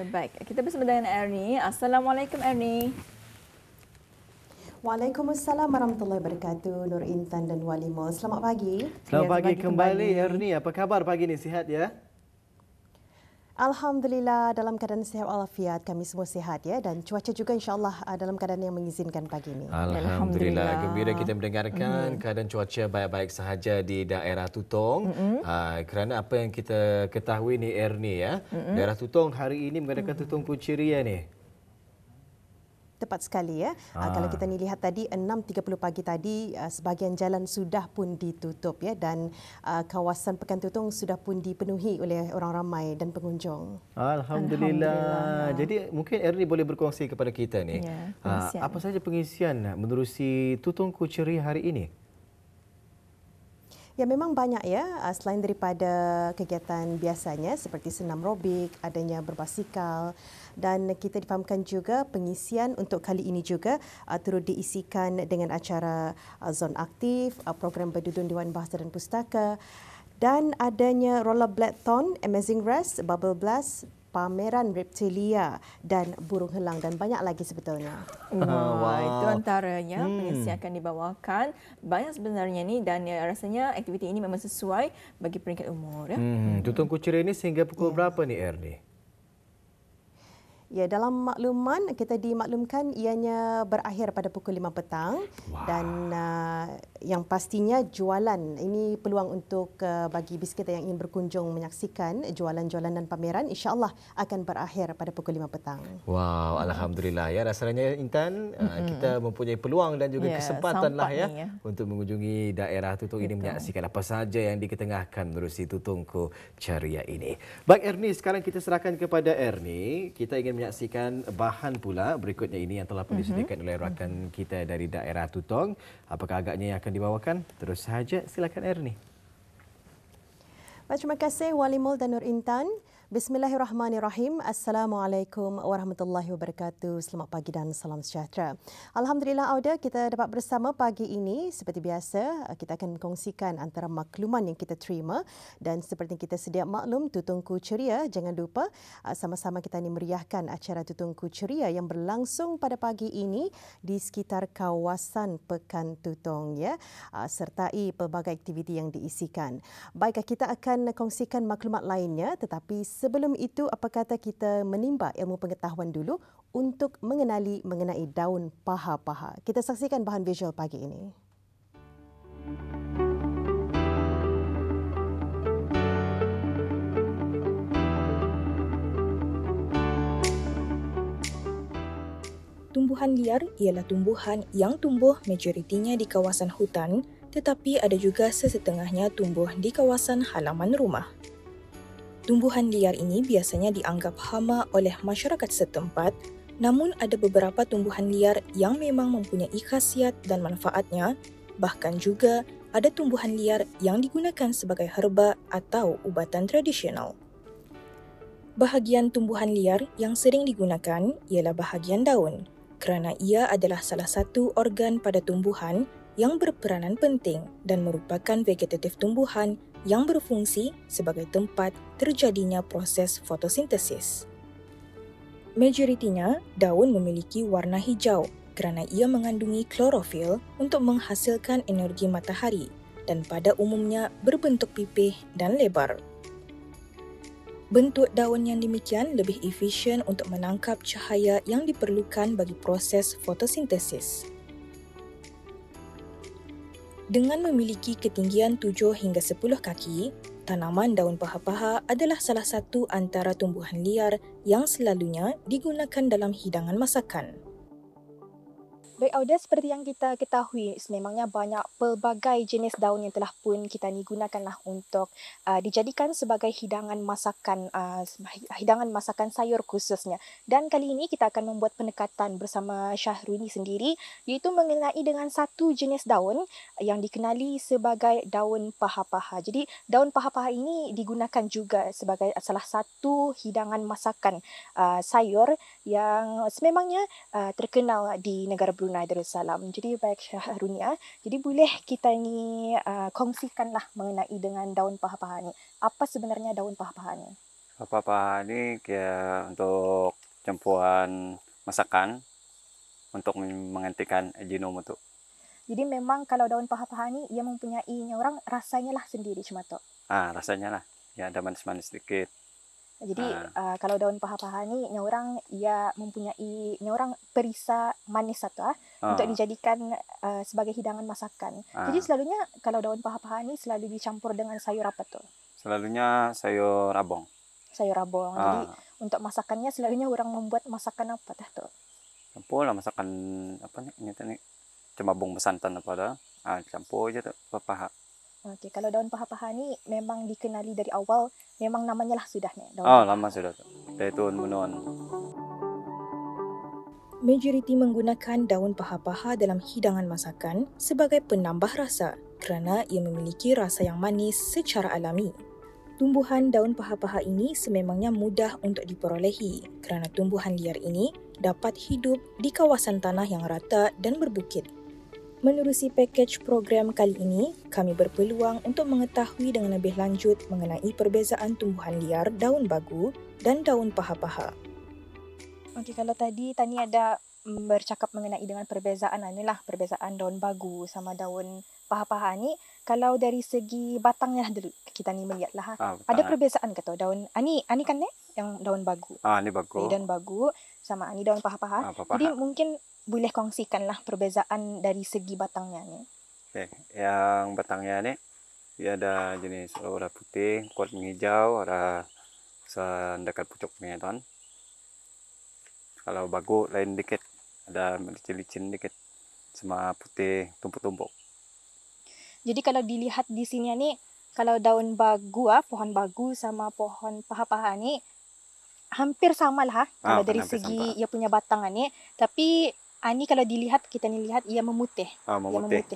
Ya, baik. Kita bersama dengan Ernie. Assalamualaikum Ernie. Waalaikumsalam warahmatullahi wabarakatuh. Nur Intan dan Walimul. Selamat pagi. Selamat pagi kembali Ernie. Apa khabar pagi ni? Sihat ya? Alhamdulillah dalam keadaan sihat walafiat. Kami semua sihat ya, dan cuaca juga insya-Allah dalam keadaan yang mengizinkan pagi ini. Alhamdulillah. Gembira kita mendengarkan keadaan cuaca baik-baik sahaja di daerah Tutong. Kerana apa yang kita ketahui ni Ernie ya. Daerah Tutong hari ini mengadakan Tutong Kuciria ni. Tepat sekali ya. Kalau kita ni lihat tadi 6.30 pagi tadi sebahagian jalan sudah pun ditutup ya, dan kawasan Pekan Tutong sudah pun dipenuhi oleh orang ramai dan pengunjung. Alhamdulillah. Jadi mungkin Ernie boleh berkongsi kepada kita ni. Ya, apa saja pengisian menerusi Tutong Kuciria hari ini? Ya, memang banyak ya, selain daripada kegiatan biasanya seperti senam robik, adanya berbasikal, dan kita difahamkan juga pengisian untuk kali ini juga turut diisikan dengan acara zon aktif, program berdudun Dewan Bahasa dan Pustaka, dan adanya rollerbladeton, Amazing Race, Bubble Blast, pameran reptilia dan burung helang, dan banyak lagi sebetulnya. Wah, itu antaranya pengisian akan dibawakan. Banyak sebenarnya ni, dan rasanya aktiviti ini memang sesuai bagi peringkat umur ya. Tutong Kuciria ini sehingga pukul berapa ni Ernie? Ya, dalam makluman kita dimaklumkan ianya berakhir pada pukul 5 petang. Dan yang pastinya jualan ini peluang untuk bagi bis kita yang ingin berkunjung menyaksikan jualan-jualan dan pameran insya-Allah akan berakhir pada pukul 5 petang. Wow, alhamdulillah ya, rasanya Intan kita mempunyai peluang dan juga kesempatan lah ya untuk mengunjungi daerah Tutong ini, menyaksikan apa saja yang diketengahkan menerusi Tutong Kuciria ini. Baik Ernie, sekarang kita serahkan kepada Ernie. Kita ingin menyaksikan bahan pula berikutnya ini yang telah pun disediakan oleh rakan kita dari daerah Tutong. Apakah agaknya yang akan dibawakan? Terus saja, silakan Ernie. Terima kasih Walimul dan Nur Intan. Bismillahirrahmanirrahim. Assalamualaikum warahmatullahi wabarakatuh. Selamat pagi dan salam sejahtera. Alhamdulillah Auda, kita dapat bersama pagi ini seperti biasa. Kita akan kongsikan antara makluman yang kita terima, dan seperti kita sedia maklum Tutong Kuciria, jangan lupa sama-sama kita ni meriahkan acara Tutong Kuciria yang berlangsung pada pagi ini di sekitar kawasan Pekan Tutong ya, sertai pelbagai aktiviti yang diisikan. Baik, kita akan kongsikan maklumat lainnya, tetapi sebelum itu, apa kata kita menimba ilmu pengetahuan dulu untuk mengenali mengenai daun paha-paha. Kita saksikan bahan visual pagi ini. Tumbuhan liar ialah tumbuhan yang tumbuh majoritinya di kawasan hutan, tetapi ada juga sesetengahnya tumbuh di kawasan halaman rumah. Tumbuhan liar ini biasanya dianggap hama oleh masyarakat setempat, namun ada beberapa tumbuhan liar yang memang mempunyai khasiat dan manfaatnya, bahkan juga ada tumbuhan liar yang digunakan sebagai herba atau ubatan tradisional. Bahagian tumbuhan liar yang sering digunakan ialah bahagian daun, kerana ia adalah salah satu organ pada tumbuhan yang berperanan penting dan merupakan vegetatif tumbuhan yang berfungsi sebagai tempat terjadinya proses fotosintesis. Majoritinya, daun memiliki warna hijau kerana ia mengandungi klorofil untuk menghasilkan energi matahari dan pada umumnya berbentuk pipih dan lebar. Bentuk daun yang demikian lebih efisien untuk menangkap cahaya yang diperlukan bagi proses fotosintesis. Dengan memiliki ketinggian 7 hingga 10 kaki, tanaman daun paha-paha adalah salah satu antara tumbuhan liar yang selalunya digunakan dalam hidangan masakan. Baik Auda, seperti yang kita ketahui, sememangnya banyak pelbagai jenis daun yang telah pun kita ni gunakanlah untuk dijadikan sebagai hidangan masakan sayur khususnya. Dan kali ini kita akan membuat pendekatan bersama Syahruni sendiri, iaitu mengenai dengan satu jenis daun yang dikenali sebagai daun paha-paha. Jadi daun paha-paha ini digunakan juga sebagai salah satu hidangan masakan sayur yang sememangnya terkenal di negara Brunei Darussalam. Jadi baik Syahruni, jadi boleh kita ni kongsikanlah mengenai dengan daun paha-paha ni. Apa sebenarnya daun paha-paha ni? Apa-apa ini kayak untuk campuran masakan untuk menggantikan Ajinomoto. Jadi memang kalau daun paha-paha ni ia mempunyai orang rasanya lah sendiri cuma tu. Rasanya lah ya ada manis-manis sedikit. Jadi kalau daun paha-paha ni orang ia mempunyai orang perisa manis satu untuk dijadikan sebagai hidangan masakan. Jadi selalunya kalau daun paha-paha ni selalu dicampur dengan sayur apa tu? Selalunya sayur abong. Sayur abong. Jadi untuk masakannya selalunya orang membuat masakan apa dah tu? Campur lah masakan apa nih cemabung besantan apa dah. Campur aja tu paha. Okey, kalau daun paha-paha ni memang dikenali dari awal, memang namanya lah sudah ni. Lama sudah tu. Dari tahun menuan. Majoriti menggunakan daun paha-paha dalam hidangan masakan sebagai penambah rasa kerana ia memiliki rasa yang manis secara alami. Tumbuhan daun paha-paha ini sememangnya mudah untuk diperolehi kerana tumbuhan liar ini dapat hidup di kawasan tanah yang rata dan berbukit. Menerusi pakej program kali ini, kami berpeluang untuk mengetahui dengan lebih lanjut mengenai perbezaan tumbuhan liar daun bagu dan daun paha-paha. Okey, kalau tadi Tani ada bercakap mengenai dengan perbezaan perbezaan daun bagu sama daun paha-paha ni, kalau dari segi batangnya dulu kita ni melihatlah. Ada perbezaan ke tu daun ani kan ni yang daun bagu. Ni bagu. Daun bagu sama ani daun paha-paha. Jadi mungkin boleh kongsikanlah perbezaan dari segi batangnya ni. Okay. Yang batangnya ni dia ada jenis warna putih, kuat menghijau, ada dekat pucuknya tuan. Kalau bagu lain dikit, ada licin-licin dikit, sama putih tumpuk-tumpuk. Jadi kalau dilihat di sini ni, kalau daun bagu pohon bagu sama pohon paha-paha ni hampir sama lah kalau dari segi ia punya batang ni. Tapi ani kalau dilihat kita ni lihat ia memutih. Memutih.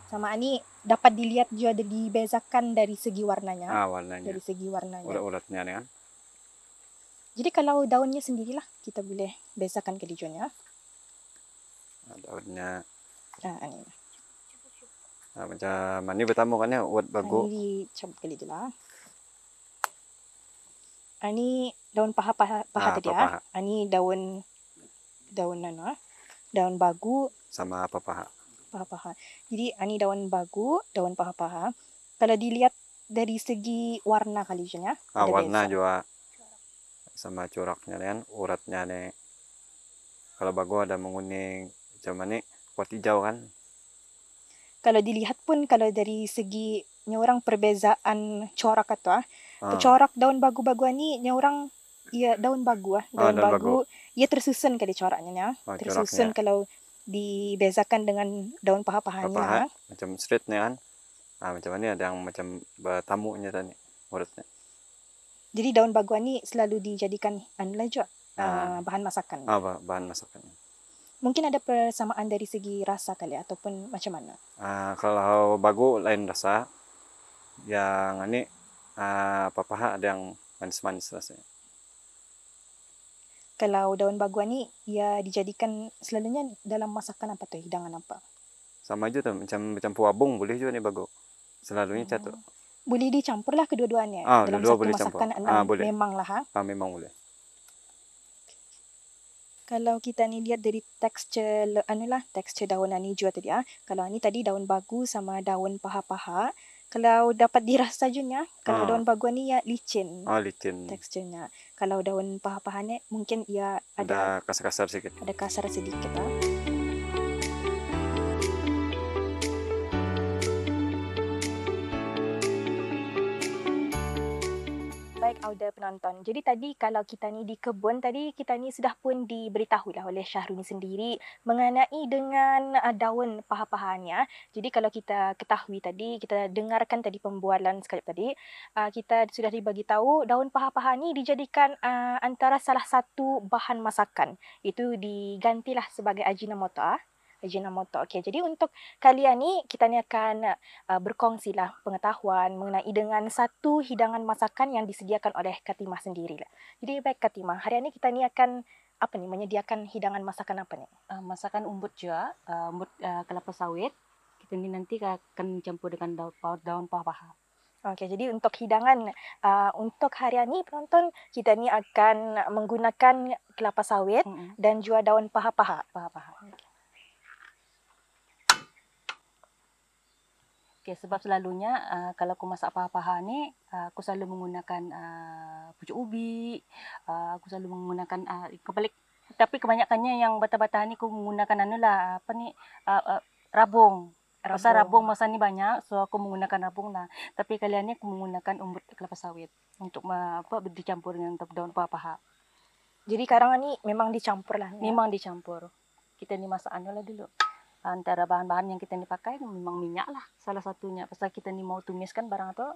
Sama ani dapat dilihat juga dibezakan dari segi warnanya. Warnanya. Dari segi warnanya. Urat-uratnya ni kan. Jadi kalau daunnya sendirilah kita boleh bezakan ke hijaunya. Daunnya. Ini. Macam ni pertama kan ya urat bagu. Ini dicabut kali je lah. Ini daun paha-paha tadi paha. Ini daun bagu sama paha. Paha-paha. Jadi ini daun bagu, daun paha-paha. Kalau dilihat dari segi warna kali je ya. Warna juga sama coraknya kan, uratnya ni. Kalau bagu ada menguning, macam ni kuat hijau kan. Kalau dilihat pun kalau dari segi orang perbezaan corak atau corak daun bagu-bagu ni orang ia daun bagu daun bagu ia tersusun kali coraknya tersusun kalau dibezakan dengan daun paha-pahanya macam straight ni kan. Macam ni ada yang macam bertamunya tadi uratnya. Jadi daun bagu ni selalu dijadikan juga bahan masakan. Bahan masakan. Mungkin ada persamaan dari segi rasa kali ataupun macam mana? Kalau bagu lain rasa. Yang ini paha ada yang manis-manis rasanya. Kalau daun bagu ni ia dijadikan selalunya dalam masakan apa tu? Hidangan apa? Sama aja tu macam campur abung boleh juga ni bagu. Selalunya satu. Boleh dicampur lah kedua-duanya dalam dua satu boleh masakan boleh. Memanglah memang boleh. Kalau kita ni lihat dari tekstur tekstur daun ni juga tadi Kalau ni tadi daun bagu sama daun paha-paha. Kalau dapat dirasa juga kalau daun bagu ni ia licin. Licin. Teksturnya. Kalau daun paha-paha ni mungkin ia ada kasar-kasar sedikit. Ada kasar sedikit Baik Auda penonton. Jadi tadi kalau kita ni di kebun tadi kita ni sudah pun diberitahulah oleh Syahruni sendiri mengenai dengan daun paha-pahanya. Jadi kalau kita ketahui tadi kita dengarkan tadi pembualan sekejap tadi kita sudah dibagi tahu daun paha-paha ni dijadikan antara salah satu bahan masakan. Itu digantilah sebagai Ajinomoto. Okey, jadi untuk kalian ni kita ni akan berkongsilah pengetahuan mengenai dengan satu hidangan masakan yang disediakan oleh Katimah sendirilah. Jadi baik Katimah, hari ini kita ni akan menyediakan hidangan masakan apa ni? Masakan umbut juga, umbut kelapa sawit. Kita ni nanti akan campur dengan daun paha-paha. Okey, jadi untuk hidangan untuk harian ni penonton, kita ni akan menggunakan kelapa sawit dan juga daun paha-paha. Okey, sebab selalunya kalau aku masak paha-paha ni, aku selalu menggunakan pucuk ubi, aku selalu menggunakan kebalik. Tapi kebanyakannya yang batang-batang ni aku menggunakan rabung. Pasal rabung masa ni banyak, so aku menggunakan rabung lah. Tapi kali ni aku menggunakan umbut kelapa sawit untuk dicampur dengan daun paha-paha. Jadi karangan ni memang dicampur lah. Memang dicampur. Kita ni masak lah dulu. Antara bahan-bahan yang kita ni pakai memang minyak lah salah satunya. Pasal kita ni mau tumiskan barang tu.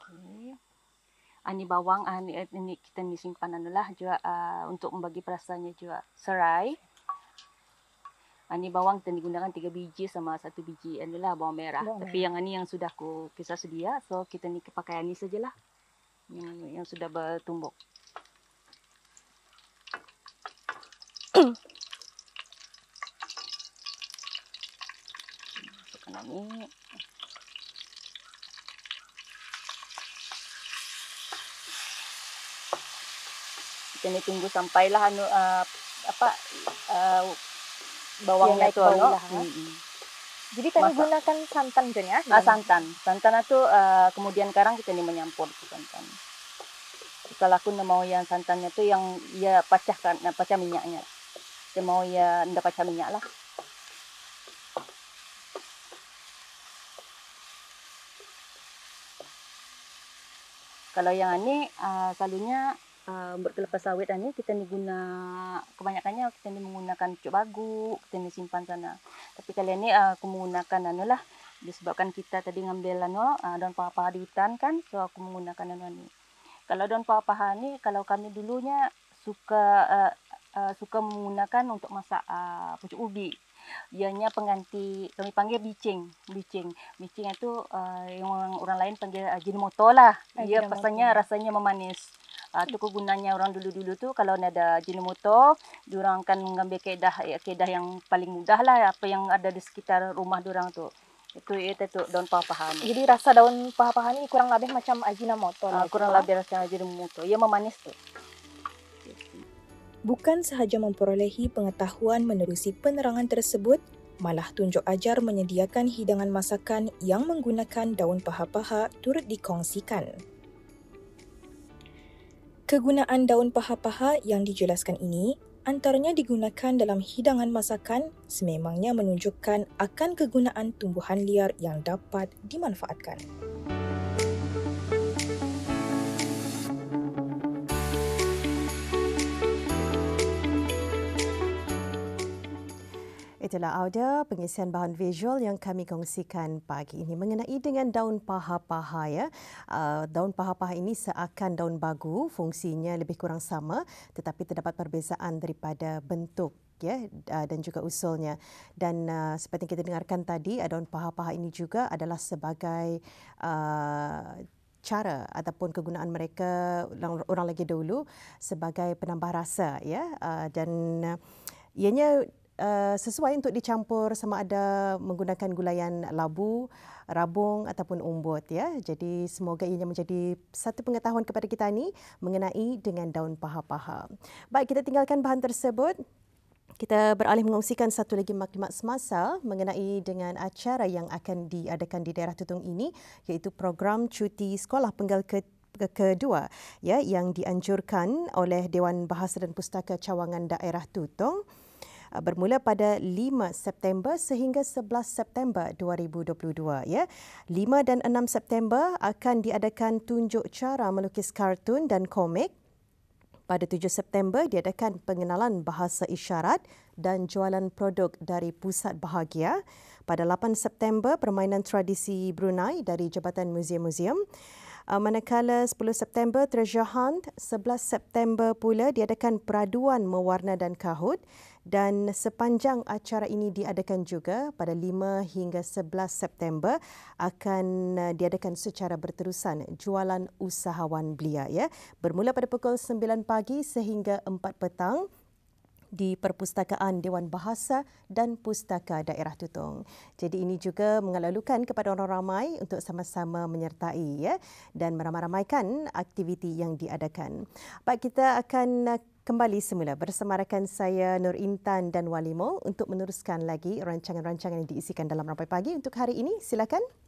Okay. Ini bawang, ini kita ni simpan juga untuk membagi perasanya juga. Serai. Ini bawang kita digunakan 3 biji sama 1 biji bawang merah. Tapi yang ini yang sudah aku kisah sedia, so kita ni pakai ini sajalah. Yang sudah bertumbuk. Masukkan ini. Kita ni tunggu sampailah bawangnya tu Jadi kami gunakan santan je ya? Santan itu kemudian karang kita ni menyampur santan. Kalau aku mau yang santannya tu yang ia pecah minyaknya. Kita mau ya ndak pecah minyak lah. Kalau yang ini selalunya berkelapa sawit ini kita ni guna kebanyakannya kita ni menggunakan pucuk bagu, kita ni simpan sana. Tapi kali ini aku menggunakan disebabkan kita tadi ngambil daun paha-paha di hutan kan, so aku menggunakan ini. Kalau daun paha-paha ni kalau kami dulunya suka menggunakan untuk masak pucuk ubi. Ianya pengganti, kami panggil bicing. Bicing itu yang orang lain panggil ajinomoto lah. Dia pasalnya rasanya memanis. Itu kegunaannya orang dulu-dulu tu kalau ada ajinomoto, diorang akan mengambil keedah yang paling mudah lah apa yang ada di sekitar rumah diorang tu. Itu daun paha-paha ni. Jadi rasa daun paha-paha ni kurang lebih macam ajinomoto lah. Kurang lebih rasa ajinomoto. Ia memanis tu. Bukan sahaja memperolehi pengetahuan menerusi penerangan tersebut, malah tunjuk ajar menyediakan hidangan masakan yang menggunakan daun paha-paha turut dikongsikan. Kegunaan daun paha-paha yang dijelaskan ini antaranya digunakan dalam hidangan masakan sememangnya menunjukkan akan kegunaan tumbuhan liar yang dapat dimanfaatkan. Itulah Auda pengisian bahan visual yang kami kongsikan pagi ini mengenai dengan daun paha-paha ya. Daun paha-paha ini seakan daun bagu, fungsinya lebih kurang sama tetapi terdapat perbezaan daripada bentuk ya dan juga usulnya. Dan seperti kita dengarkan tadi, daun paha-paha ini juga adalah sebagai cara ataupun kegunaan mereka orang lagi dahulu sebagai penambah rasa ya dan ianya sesuai untuk dicampur sama ada menggunakan gulaian labu, rabung ataupun umbut ya. Jadi semoga ianya menjadi satu pengetahuan kepada kita ni mengenai dengan daun paha-paha. Baik, kita tinggalkan bahan tersebut. Kita beralih mengongsikan satu lagi maklumat semasa mengenai dengan acara yang akan diadakan di daerah Tutong ini iaitu program cuti sekolah penggal kedua ya yang dianjurkan oleh Dewan Bahasa dan Pustaka Cawangan Daerah Tutong bermula pada 5 September sehingga 11 September 2022 ya. 5 dan 6 September akan diadakan tunjuk cara melukis kartun dan komik. Pada 7 September diadakan pengenalan bahasa isyarat dan jualan produk dari Pusat Bahagia. Pada 8 September permainan tradisi Brunei dari Jabatan Museum-Museum. Manakala 10 September Treasure Hunt, 11 September pula diadakan peraduan mewarna dan kahut dan sepanjang acara ini diadakan juga pada 5 hingga 11 September akan diadakan secara berterusan jualan usahawan belia ya bermula pada pukul 9 pagi sehingga 4 petang. di Perpustakaan Dewan Bahasa dan Pustaka Daerah Tutong. Jadi ini juga mengalulukan kepada orang ramai untuk sama-sama menyertai dan meramai-ramaikan aktiviti yang diadakan. Baik, kita akan kembali semula bersama rakan saya Nur Intan dan Walimo untuk meneruskan lagi rancangan-rancangan yang diisikan dalam Rampai Pagi untuk hari ini. Silakan.